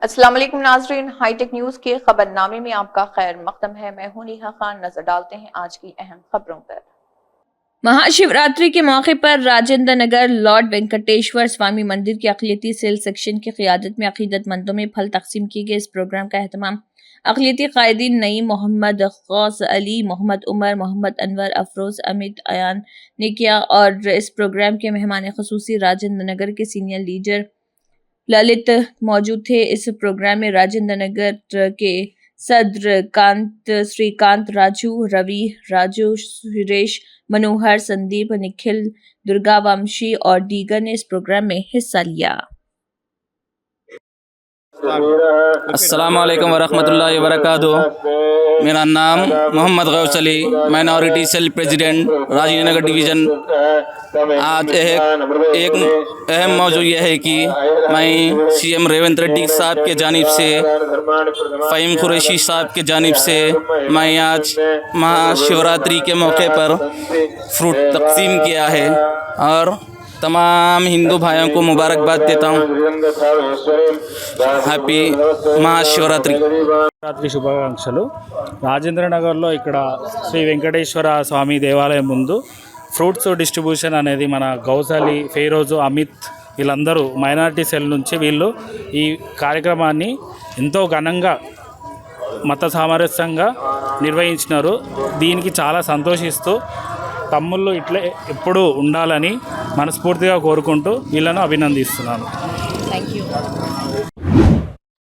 अस्सलाम वालेकुम नाज़रीन, हाईटेक न्यूज़ के खबरनामे में आपका खैर मकदम है। मैं हूं नेहा खान। नजर डालते हैं आज की अहम खबरों पर। महाशिवरात्रि के मौके पर राजेंद्र नगर लॉर्ड वेंकटेश्वर स्वामी मंदिर के अक़लियती सेल सेक्शन की क़ियादत में अक़ीदतमंदों में फल तकसीम किए गए। इस प्रोग्राम का एहतमाम अक़लियती क़ायदीन नईम मोहम्मद, गौस अली, मोहम्मद उमर, मोहम्मद अनवर, अफरोज, अमित, अयान ने किया और इस प्रोग्राम के मेहमान ख़ुसूसी राजेंद्र नगर के सीनियर लीडर ललित मौजूद थे। इस प्रोग्राम में राजेंद्र नगर के सदर श्रीकांत, राजू, रवि, राजू, सुरेश, मनोहर, संदीप, निखिल, दुर्गावंशी और दीगर ने इस प्रोग्राम में हिस्सा लिया। अस्सलाम वालेकुम वरहमतुल्लाहि वबरकातुहू। मेरा नाम Mohammed Ghaus Ali, minority cell president Rajendra Nagar division. आज एक अहम मौजू यह है कि मैं सीएम रेवंत रेड्डी साहब के जानिब से, फ़हीम कुरैशी साहब के जानिब से मैं आज महाशिवरात्रि के मौके पर फ्रूट तकसीम किया है और तमाम हिंदू भाइयों को मुबारकबाद देता हूँ। హ్యాపీ మహాశివరాత్రి శుభాకాంక్షలు। రాజేంద్ర నగర్లో ఇక్కడ శ్రీ వెంకటేశ్వర స్వామి దేవాలయం ముందు ఫ్రూట్స్ డిస్ట్రిబ్యూషన్ అనేది మన గౌసాలి, ఫేరోజు, అమిత్ వీళ్ళందరూ మైనారిటీ సెల్ నుంచి వీళ్ళు ఈ కార్యక్రమాన్ని ఎంతో ఘనంగా మత సామరస్యంగా నిర్వహించినారు। దీనికి చాలా సంతోషిస్తూ తమ్ముళ్ళు ఇట్లే ఎప్పుడూ ఉండాలని మనస్ఫూర్తిగా కోరుకుంటూ వీళ్ళను అభినందిస్తున్నాను। Thank you.